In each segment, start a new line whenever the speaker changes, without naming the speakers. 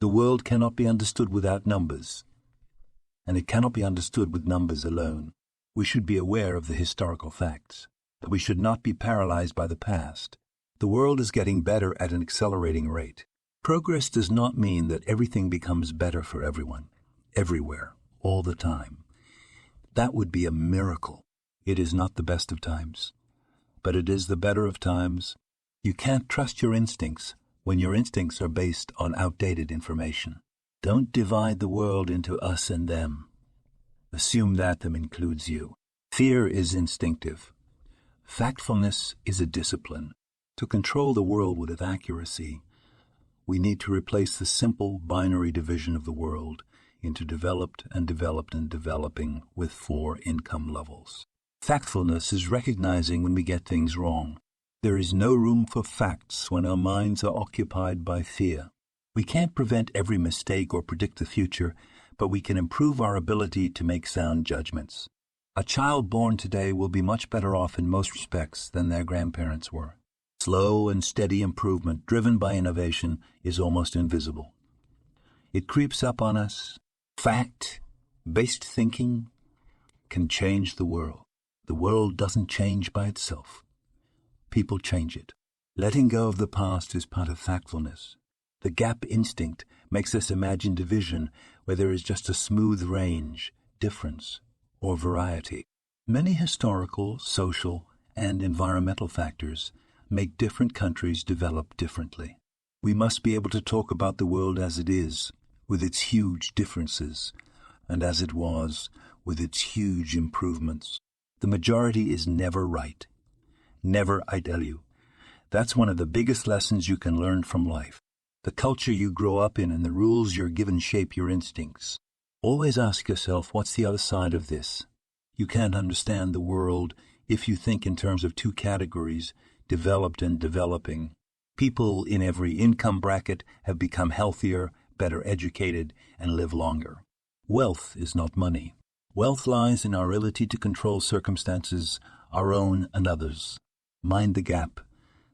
The world cannot be understood without numbers, and it cannot be understood with numbers alone. We should be aware of the historical facts, but we should not be paralyzed by the past. The world is getting better at an accelerating rate. Progress does not mean that everything becomes better for everyone, everywhere, all the time. That would be a miracle. It is not the best of times, but it is the better of times. You can't trust your instincts when your instincts are based on outdated information. Don't divide the world into us and them. Assume that them includes you. Fear is instinctive. Factfulness is a discipline. To control the world with accuracy, we need to replace the simple binary division of the world into developed and developed and developing with 4 income levels. Factfulness is recognizing when we get things wrong. There is no room for facts when our minds are occupied by fear. We can't prevent every mistake or predict the future, but we can improve our ability to make sound judgments. A child born today will be much better off in most respects than their grandparents were. Slow and steady improvement driven by innovation is almost invisible. It creeps up on us. Fact-based thinking can change the world. The world doesn't change by itself. People change it. Letting go of the past is part of factfulness. The gap instinct makes us imagine division where there is just a smooth range, difference, or variety. Many historical, social, and environmental factors make different countries develop differently. We must be able to talk about the world as it is, with its huge differences, and as it was, with its huge improvements. The majority is never right. Never, I tell you. That's one of the biggest lessons you can learn from life. The culture you grow up in and the rules you're given shape your instincts. Always ask yourself, what's the other side of this? You can't understand the world if you think in terms of 2 categories, developed and developing. People in every income bracket have become healthier, better educated, and live longer. Wealth is not money. Wealth lies in our ability to control circumstances, our own and others. Mind the gap,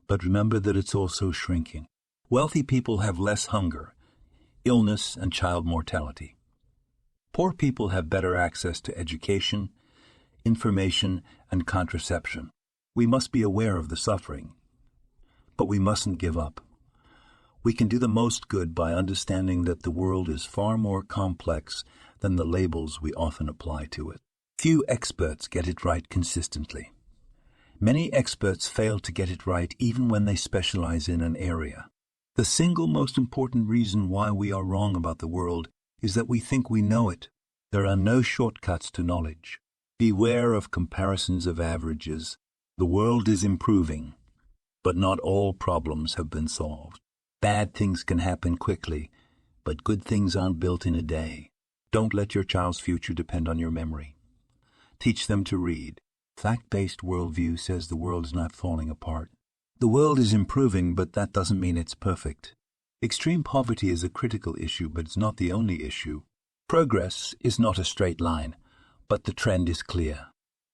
but remember that it's also shrinking. Wealthy people have less hunger, illness, and child mortality. Poor people have better access to education, information, and contraception. We must be aware of the suffering, but we mustn't give up. We can do the most good by understanding that the world is far more complex than the labels we often apply to it. Few experts get it right consistently. Many experts fail to get it right even when they specialize in an area. The single most important reason why we are wrong about the world is that we think we know it. There are no shortcuts to knowledge. Beware of comparisons of averages. The world is improving, but not all problems have been solved. Bad things can happen quickly, but good things aren't built in a day. Don't let your child's future depend on your memory. Teach them to read. Fact-based worldview says the world is not falling apart. The world is improving, but that doesn't mean it's perfect. Extreme poverty is a critical issue, but it's not the only issue. Progress is not a straight line, but the trend is clear.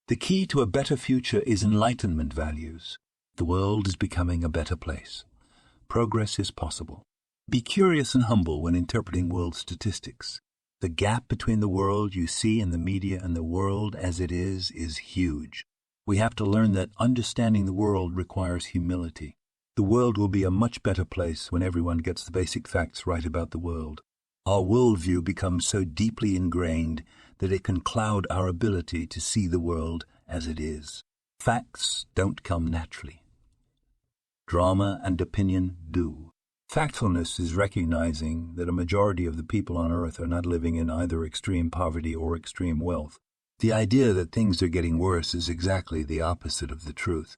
The key to a better future is enlightenment values. The world is becoming a better place. Progress is possible. Be curious and humble when interpreting world statistics. The gap between the world you see in the media and the world as it is huge. We have to learn that understanding the world requires humility. The world will be a much better place when everyone gets the basic facts right about the world. Our worldview becomes so deeply ingrained that it can cloud our ability to see the world as it is. Facts don't come naturally. Drama and opinion do. Factfulness is recognizing that a majority of the people on earth are not living in either extreme poverty or extreme wealth. The idea that things are getting worse is exactly the opposite of the truth.